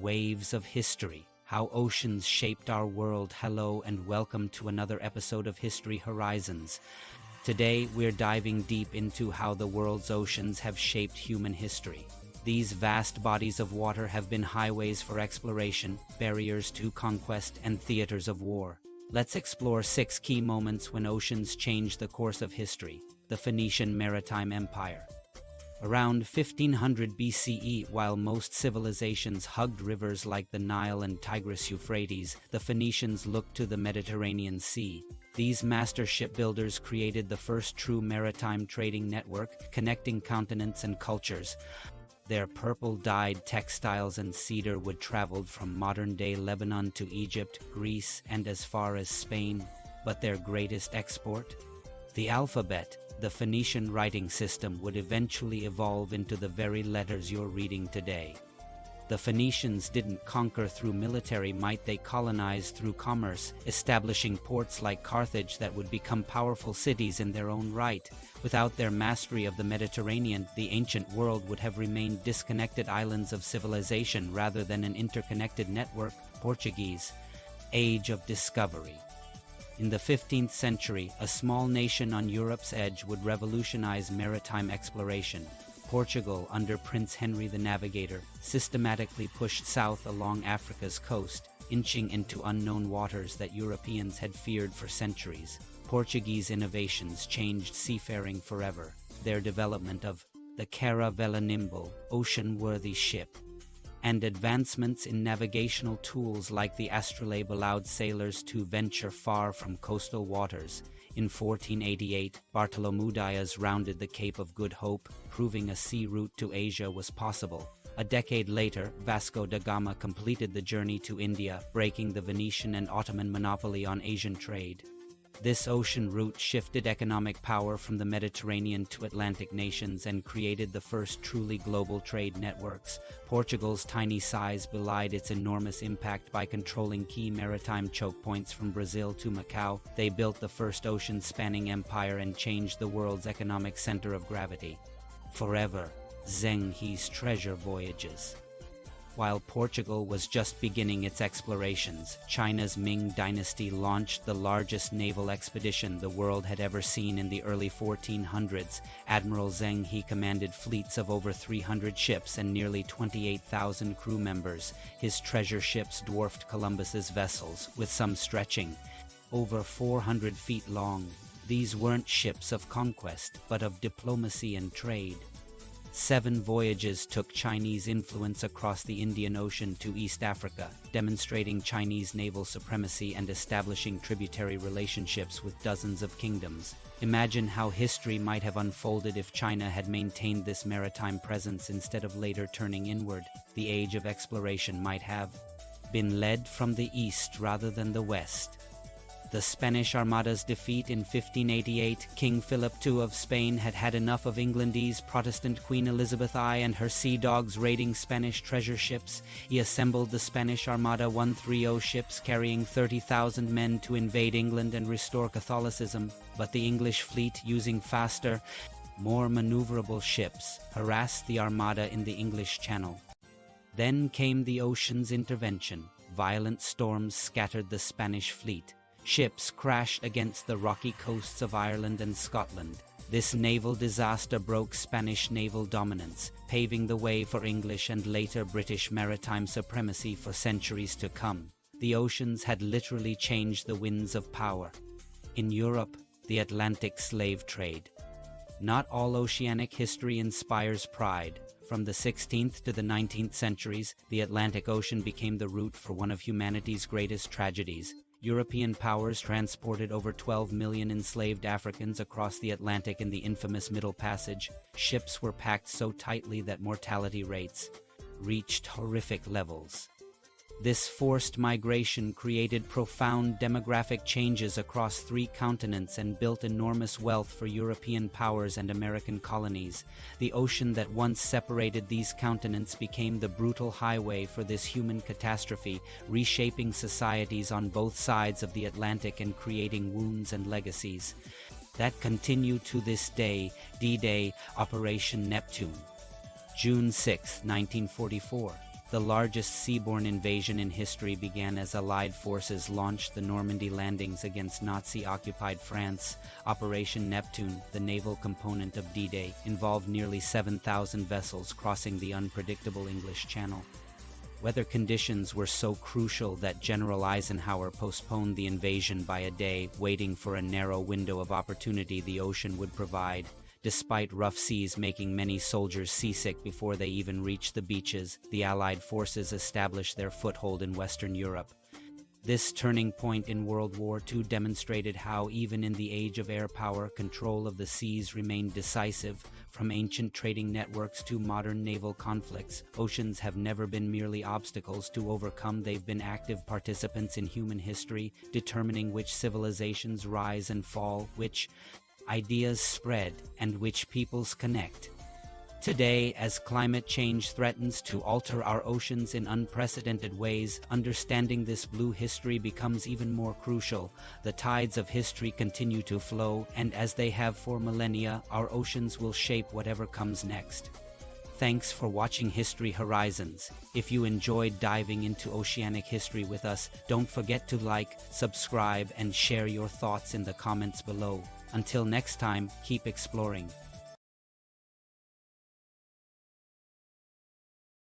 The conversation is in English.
Waves of History, How Oceans Shaped Our World. Hello and welcome to another episode of History Horizons. Today we're diving deep into how the world's oceans have shaped human history. These vast bodies of water have been highways for exploration, barriers to conquest, and theaters of war. Let's explore 6 key moments when oceans changed the course of history. The Phoenician Maritime Empire. Around 1500 BCE, while most civilizations hugged rivers like the Nile and Tigris-Euphrates, the Phoenicians looked to the Mediterranean Sea. These master shipbuilders created the first true maritime trading network, connecting continents and cultures. Their purple-dyed textiles and cedar wood traveled from modern-day Lebanon to Egypt, Greece, and as far as Spain. But their greatest export? The alphabet. The Phoenician writing system would eventually evolve into the very letters you're reading today. The Phoenicians didn't conquer through military might, they colonized through commerce, establishing ports like Carthage that would become powerful cities in their own right. Without their mastery of the Mediterranean, the ancient world would have remained disconnected islands of civilization rather than an interconnected network. Portuguese Age of Discovery. In the 15th century, a small nation on Europe's edge would revolutionize maritime exploration. Portugal, under Prince Henry the Navigator, systematically pushed south along Africa's coast, inching into unknown waters that Europeans had feared for centuries. Portuguese innovations changed seafaring forever. Their development of the caravelanimble, ocean-worthy ship, and advancements in navigational tools like the astrolabe allowed sailors to venture far from coastal waters. In 1488, Bartolomeu Dias rounded the Cape of Good Hope, proving a sea route to Asia was possible. A decade later, Vasco da Gama completed the journey to India, breaking the Venetian and Ottoman monopoly on Asian trade. This ocean route shifted economic power from the Mediterranean to Atlantic nations and created the first truly global trade networks. Portugal's tiny size belied its enormous impact by controlling key maritime choke points from Brazil to Macau. They built the first ocean-spanning empire and changed the world's economic center of gravity. Forever, Zheng He's treasure voyages. While Portugal was just beginning its explorations, China's Ming dynasty launched the largest naval expedition the world had ever seen in the early 1400s. Admiral Zheng He commanded fleets of over 300 ships and nearly 28,000 crew members. His treasure ships dwarfed Columbus's vessels, with some stretching over 400 feet long. These weren't ships of conquest, but of diplomacy and trade. 7 voyages took Chinese influence across the Indian Ocean to East Africa, demonstrating Chinese naval supremacy and establishing tributary relationships with dozens of kingdoms. Imagine how history might have unfolded if China had maintained this maritime presence instead of later turning inward. The age of exploration might have been led from the east rather than the west. The Spanish Armada's defeat in 1588, King Philip II of Spain had had enough of Englandese Protestant Queen Elizabeth I and her sea dogs raiding Spanish treasure ships. He assembled the Spanish Armada 130 ships carrying 30,000 men to invade England and restore Catholicism, but the English fleet, using faster, more maneuverable ships, harassed the Armada in the English Channel. Then came the ocean's intervention. Violent storms scattered the Spanish fleet. Ships crashed against the rocky coasts of Ireland and Scotland. This naval disaster broke Spanish naval dominance, paving the way for English and later British maritime supremacy for centuries to come. The oceans had literally changed the winds of power. In Europe, the Atlantic slave trade. Not all oceanic history inspires pride. From the 16th to the 19th centuries, the Atlantic Ocean became the route for one of humanity's greatest tragedies. European powers transported over 12 million enslaved Africans across the Atlantic in the infamous Middle Passage. Ships were packed so tightly that mortality rates reached horrific levels. This forced migration created profound demographic changes across 3 continents and built enormous wealth for European powers and American colonies. The ocean that once separated these continents became the brutal highway for this human catastrophe, reshaping societies on both sides of the Atlantic and creating wounds and legacies that continue to this day. D-Day, Operation Neptune. June 6, 1944. The largest seaborne invasion in history began as Allied forces launched the Normandy landings against Nazi-occupied France. Operation Neptune, the naval component of D-Day, involved nearly 7,000 vessels crossing the unpredictable English Channel. Weather conditions were so crucial that General Eisenhower postponed the invasion by a day, waiting for a narrow window of opportunity the ocean would provide. Despite rough seas making many soldiers seasick before they even reached the beaches, the Allied forces established their foothold in Western Europe. This turning point in World War II demonstrated how, even in the age of air power, control of the seas remained decisive. From ancient trading networks to modern naval conflicts, oceans have never been merely obstacles to overcome. They've been active participants in human history, determining which civilizations rise and fall, which ideas spread, and which peoples connect. Today, as climate change threatens to alter our oceans in unprecedented ways, understanding this blue history becomes even more crucial. The tides of history continue to flow, and as they have for millennia, our oceans will shape whatever comes next. Thanks for watching History Horizons. If you enjoyed diving into oceanic history with us, don't forget to like, subscribe, and share your thoughts in the comments below. Until next time, keep exploring.